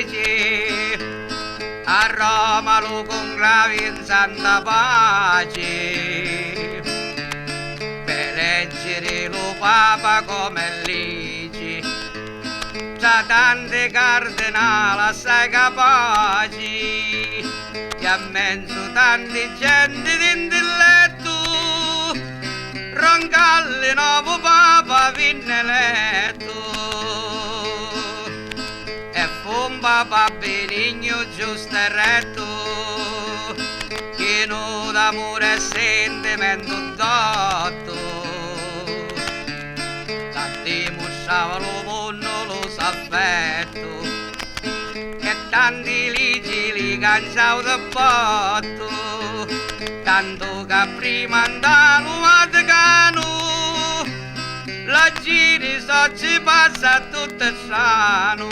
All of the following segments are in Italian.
fece a Roma lo conclavi in santa pace per eleggere lo papa come legge tra tante cardinali assai capaci e a mezzo tante gente d'intelletto Roncalli nuovo papa venne eletto e fu un papa benigno giusto e retto che non d'amore e sentimento dotto la dimostrava lo mondo lo s'affetto e tanti ligi li canciavo da botto tanto che prima andavo a Vaticano la giri so ci passa tutto strano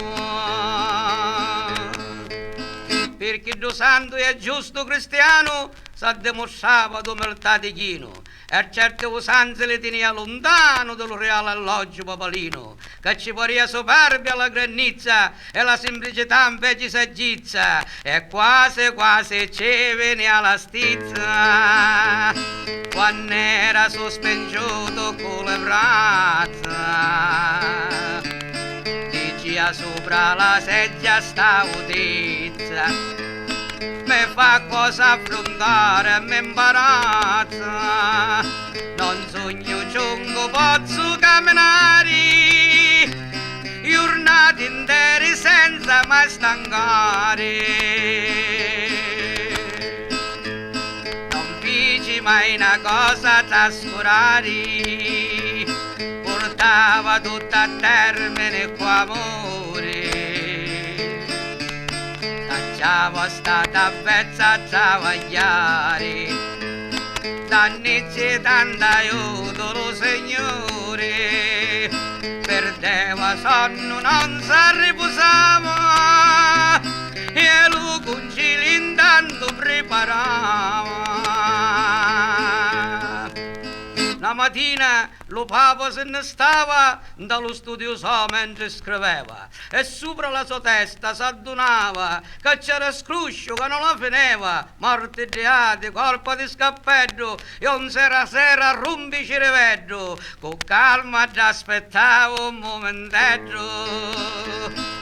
perché do santo e giusto cristiano sa dimostrava d'umiltà di chino e certe usanze le teneva lontano dal reale alloggio papalino che ci paria superbia alla grandezza e la semplicità invece saggezza e quasi quasi ci veniva la stizza quando era sospenduto con le braccia diceva sopra la sedia sta utizza mi fa cosa affrontare e mi imbarazza non sogno giungo posso camminare giornate intere senza mai stancare non feci mai una cosa trascurare portava tutto a termine con amore siamo stata avvezza a travagliare dannizzi tanto aiuto lo Signore perdeva sonno non si riposava e lo concili intanto preparava la mattina lo papa se ne stava dallo studio so mentre scriveva e sopra la sua testa s'addunava che c'era scruscio che non la finiva martigiati, colpa di scappello e un sera rumbi ci rivedo con calma già aspettavo un momentetto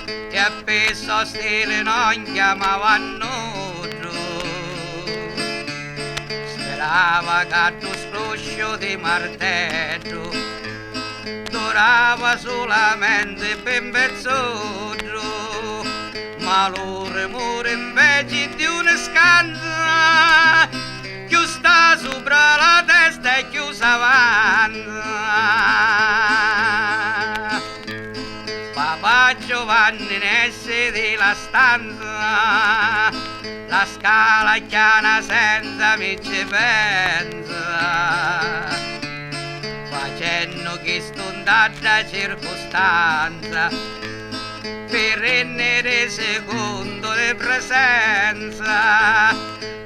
e appeso stile non chiamavano sperava che tu scruscio di martello durava solamente per un pezzoggio ma lo rumore invece di una scanza più sta sopra la testa e più s'avanza papà Giovanni ne esce della stanza la scala chiana senza mi ci pensa facendo che stondata circostanza per rendere secondo le presenza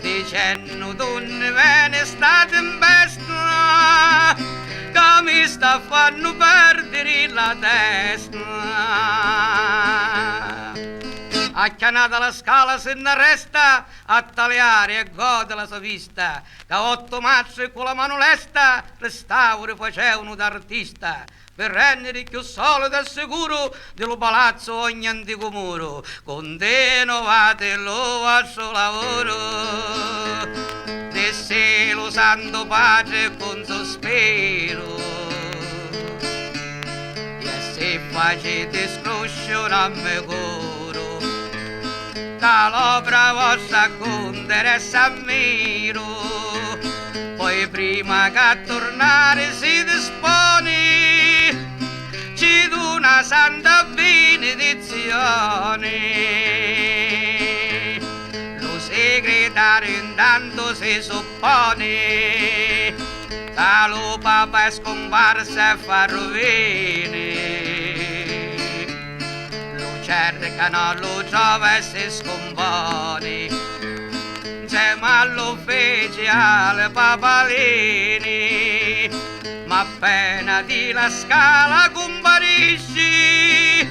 dicendo donne ve ne state in bestia che mi sta fanno perdere la testa acchianata la scala se ne resta a tagliare e gode la sua vista che 8 mazze con la mano lesta restauri facevano d'artista per rendere più solido e sicuro dello palazzo ogni antico muro continuate il vostro lavoro disse lo santo pace con sospiro e se facete scroscio non mi curo che l'opera vostra interessa ammiro poi prima che tornare si dispone ci do una santa benedizione lo segretario intanto si suppone che lo papa è scomparso e fa rovine cercano, lo trova e si scompone insieme all'ufficiale Papalini ma appena di la scala comparisci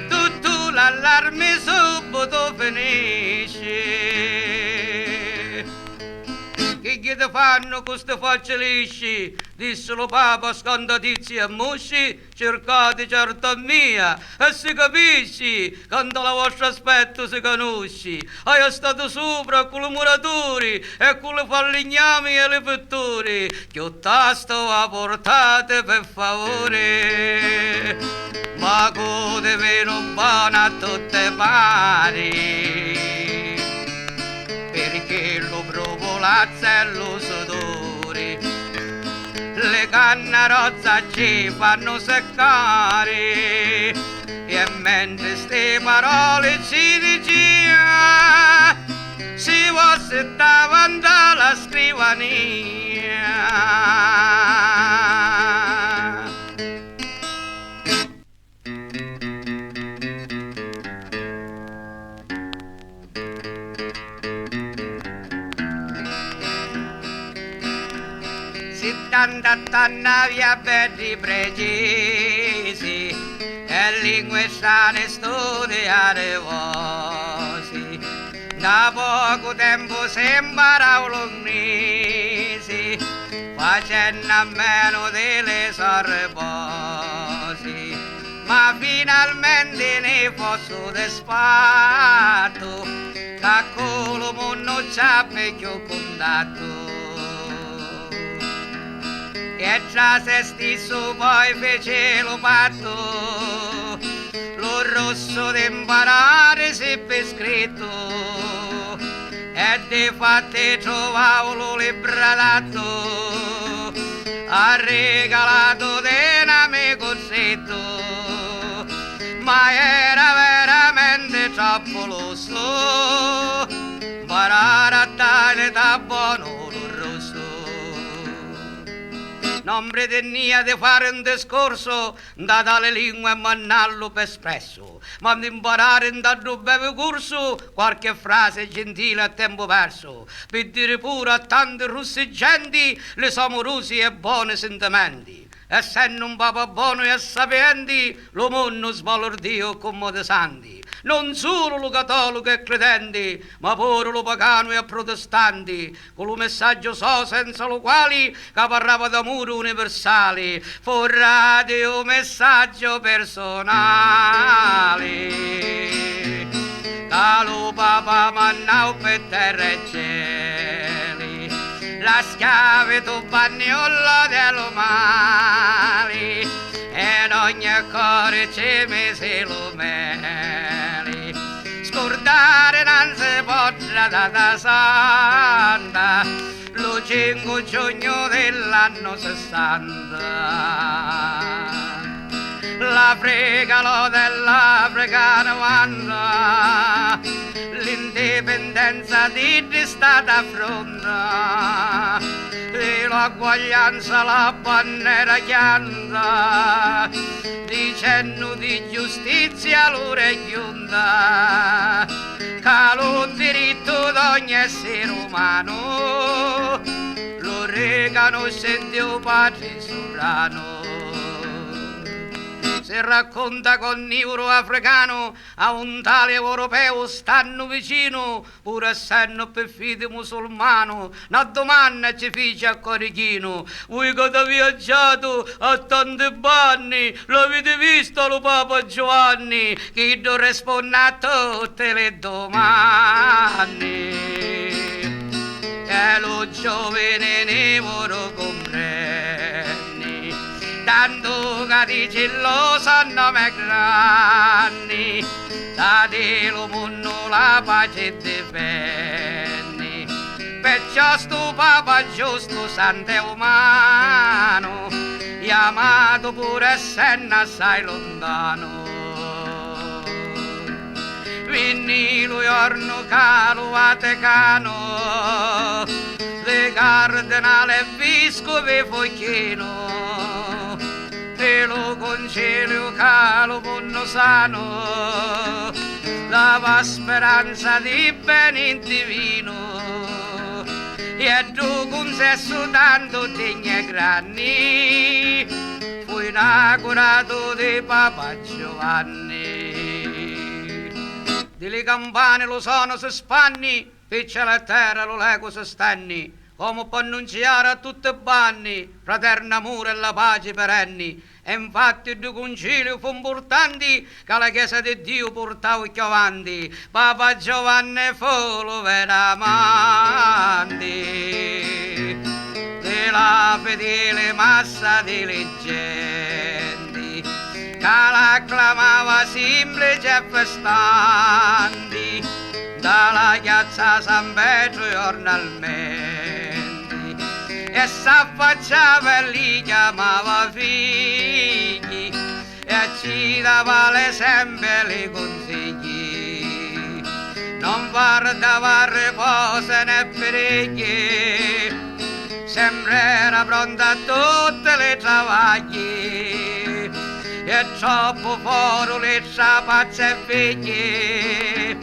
tutto l'allarme sopra tu finisci. Che ti fanno queste facce lisci? Dissero Papa scandatizi e musci, cercate certa mia e si capisci, quando la vostra aspetto si conosci. Hai stato sopra con i muratori e con le fallignami e le pitture, che tasto a portate per favore, ma code meno buona a tutte pari. Perché lo provo l'azzello sudore, le canne rozza ci fanno seccare, e mentre ste parole ci diceva, si fosse davanti alla scrivania. Tanna via belli precisi e lingue sane studiare voci. Da poco tempo sembra un mesi, facendo a meno delle sorbosi, ma finalmente ne posso desfatto, che con lo mondo c'ha più contatto. E già se stesso poi fece lo patto, lo rosso d'imparare seppe scritto, e di fatti trovavo lo libradato, ha regalato un amico cossetto, ma era veramente troppo lusso, imparare a dare da buono lo rosso. Non pretendeva di fare un discorso da tale lingua e mannarlo per espresso, ma di imparare in tanto breve corso qualche frase gentile a tempo perso, per dire pure a tanti russigenti le amorosi e buoni sentimenti. Essendo un papa buono e sapienti, lo mondo sbalordio come dei santi. Non solo lo cattolico e credenti, ma pure lo pagano e protestanti, con lo messaggio so senza lo quali che parlava d'amore universale, forrati un messaggio personale. Calo papa mannau per terra e cieli, la schiavitù bagnola dello male, ed ogni cuore ci mise lo meli. Scordare non si può da santa, lo 5 giugno dell'anno 60. La fregalo dell'Africa 90, l'indipendenza di stata affronta, e l'uguaglianza la bandiera chianta, dicendo di giustizia l'ora è giunta, che lo diritto d'ogni essere umano lo riconosce Dio Padre sovrano. Si racconta con neuro africano a un tale europeo stanno vicino, pur essendo per fede musulmano. Una domanda ci fece a Corichino: voi che avete viaggiato a tanti anni, l'avete visto lo Papa Giovanni? Chi non risponde a tutte le domande, e lo giovane ne vorrò comprende, tanto che dice lo sanno me grandi, da te lo mondo la pace difendi. Perciò sto Papa giusto santo e umano, chiamato pur essendo assai lontano. Vinni lo giorno calo Vaticano, le cardinale e vescovi Foglieno, e lo concilio calo mondo sano, dava speranza di bene divino, e tu con sesso tanto degni e grandi, fu inaugurato di Papa Giovanni. di le campane lo sono si spanni, piccia la terra lo lego si stanni, come può annunziare a tutti i banni, fraterno amore e la pace perenni. E infatti i due concili fu importanti che la Chiesa di Dio portava più avanti. Papa Giovanni fu lo veramanti della fedele massa di leggenti che la acclamava semplice e festanti dalla piazza San Pietro giornalmente e s'affacciava e li chiamava figli e ci dava l'esempio e li consigli. Non guardava riposo né preghi, sempre era pronta a tutte le travagli e troppo fuori le trapazze e figli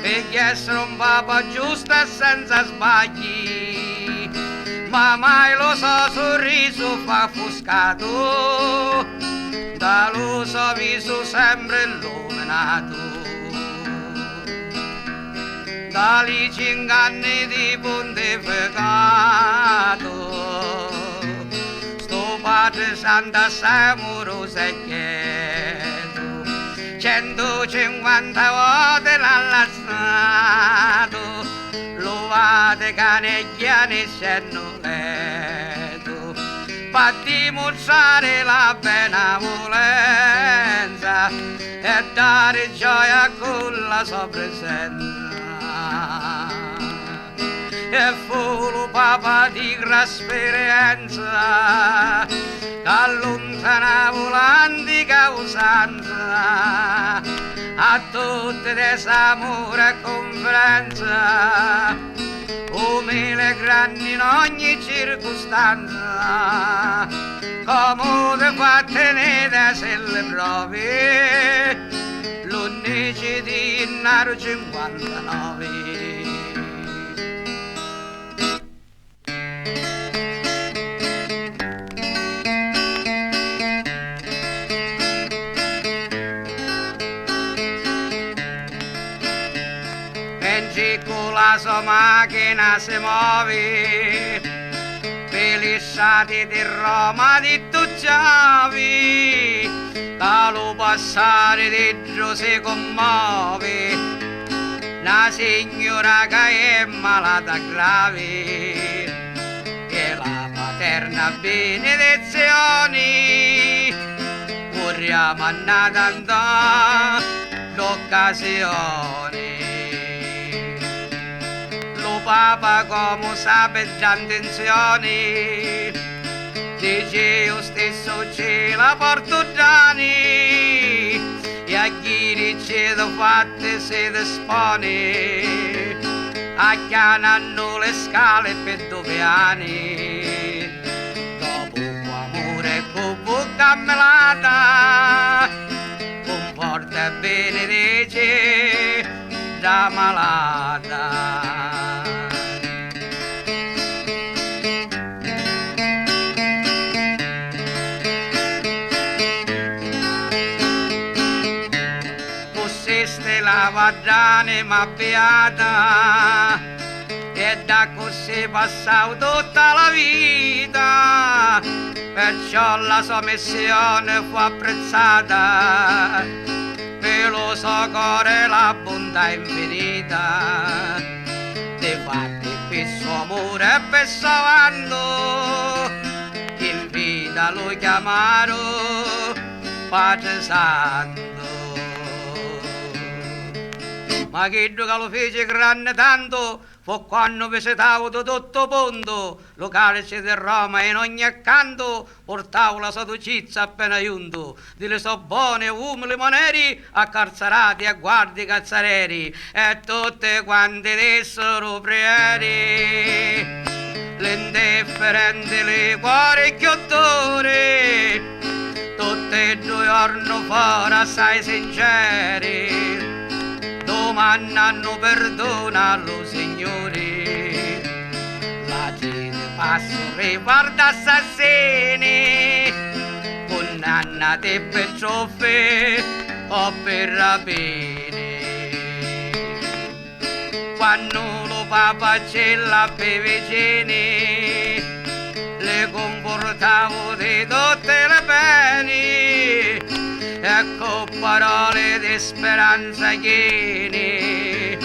per essere un papa giusto e senza sbagli, ma mai lo so sorriso fa offuscato dallo suo viso sempre illuminato, dagli 5 anni di pontificato sto padre Santa amoroso e chiedo 150 volte l'ha lasciato, lo Vaticano e scenno letto per dimostrare la benevolenza e dare gioia con la sua presenza. E fu lo Papa di gran esperienza che allontanava l'antica usanza a tutte desamore e conferenza, umile grandi in ogni circostanza, comode fa tenere se le prove l'11 di gennaio 59. Con la sua macchina si muove per le strade di Roma di Tucciavi, dallo passare dentro si commuove una signora che è malata grave e la paterna benedizione vorremmo andare a dare l'occasione. Papa come sape già intenzioni dice io stesso ce la porto giani e a chi ricevo fatte si dispone a chianano le scale per 2 anni dopo amore e bocca melata con forte benedice già malata. La Vagiane ma beata e da così passavo tutta la vita, perciò la sua missione fu apprezzata per lo suo cuore la bontà infinita di fatti per suo amore e per suo vanno in vita lo chiamarono Padre Santo. Ma che lo fece grande tanto fu quando visitavo tutto ponto, lo calice di Roma in ogni accanto portavo la sua docizia appena giunto, delle sue buone umili maniere accarzarati a guardi cazzareri e tutte quante dessero prieri, l'indifferente le cuori chiottori, tutte 2 giorni fuori assai sinceri. Domani hanno perdonato, Signore, la gente passa riguarda assassini, condannati per troffe o per rapine. quando lo papa ce l'ha per vicini, le comportavo di tutte le pene, ecco parole di speranza chiene,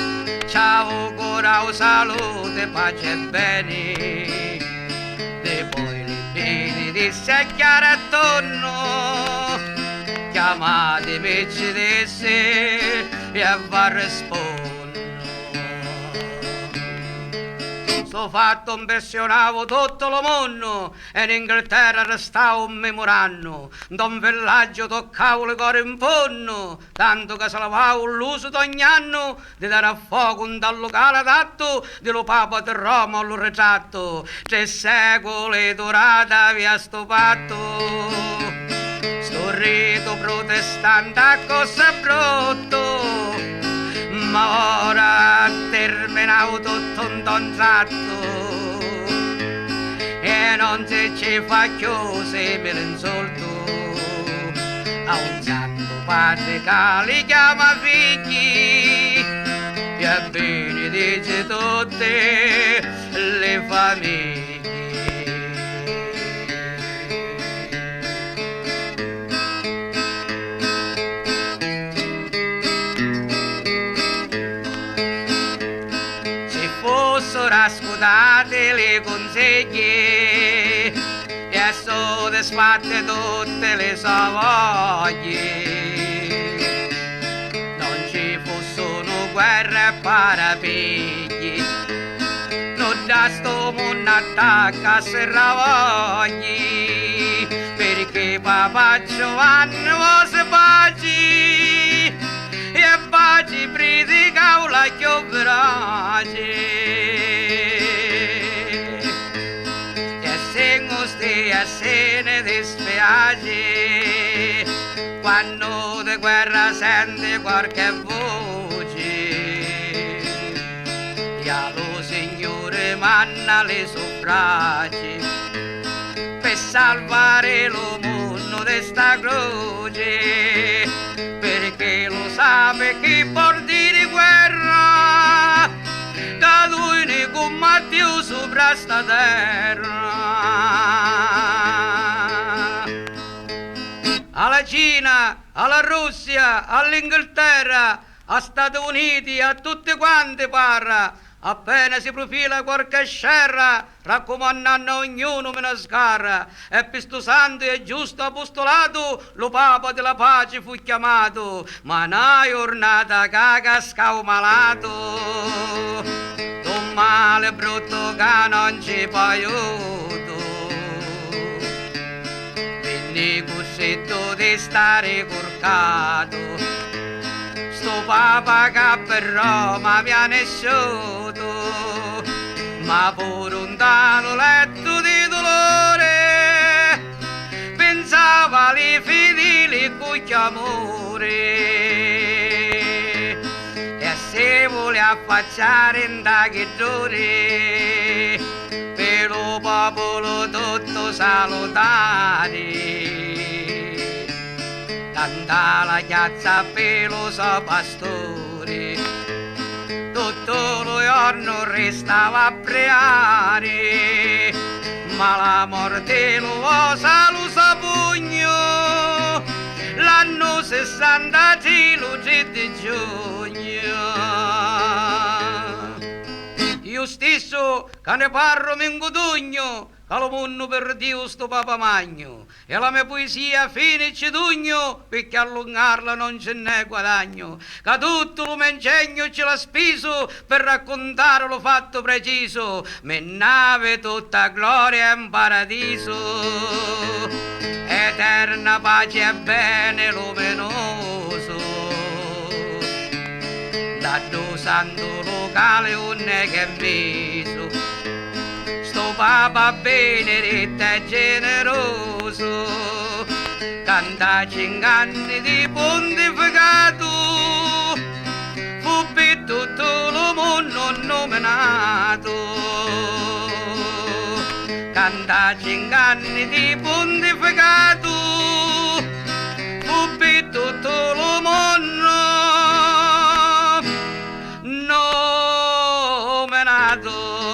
ciao auguravo salute, pace e bene, e poi le bene disse a chiaro attorno, chiamatemi ci disse e a va rispondo. Sto fatto impressionavo tutto il mondo e in Inghilterra restavo memorando, da un villaggio toccavo le cuore in fondo, tanto che salvavo l'uso d'ogni anno di dare a fuoco un dal locale adatto di lo Papa di Roma lo ritratto, 3 secoli durata via sto patto, sto rito protestante a cosa brutto, ma ora terminavo tutto un tratto e non si ci fa chiuse per insolto a un santo padre che li chiama figli e benedice tutte le famiglie. Ascoltate le consigli e soddisfatte tutte le savoie, non ci fossero guerre e parapigli, non da sto mondo attacca se ravogli, perché papà Giovanni vose paci e paci predicavo la chiovrace. E se ne dispiace quando di guerra sente qualche voce e allo Signore manna le suffragi per salvare lo mondo di sta croce, perché lo sa che por dire guerra da lui ne combattiu sopra sta terra. Alla Cina, alla Russia, all'Inghilterra, a Stati Uniti, a tutti quanti parla, appena si profila qualche scerra, raccomandando a ognuno me ne scarra, e per sto santo e giusto apostolato, lo Papa della pace fu chiamato, ma una giornata che scao malato, un male brutto che non ci può aiuto, quindi cossetto di stare corcato, sto Papa che per Roma viene sciuto, ma pure un tano letto di dolore, pensava alle fedeli con amore, e se vuole affacciare in da che giore, per lo popolo tutto salutare. Tanta la chiazza per lo so pastore, tutto lo giorno restava a pregare, ma la morte lo osa lo sa pugno, l'anno 60 luce di giugno. Io stesso che ne parlo mi ingudugno, che lo mondo per Dio sto Papa Magno, e la mia poesia fine ci dugno, perché allungarla non ce n'è guadagno, che tutto lo mio ingegno ce l'ha speso per raccontare lo fatto preciso, me nave tutta gloria in paradiso, eterna pace e bene luminoso, da do santo locale un che viso, sto Papa benedetto e generoso, canta 5 anni di pontificato, fu per tutto il mondo nominato, canta 5 anni di pontificato, fu per tutto il mondo nominato. nato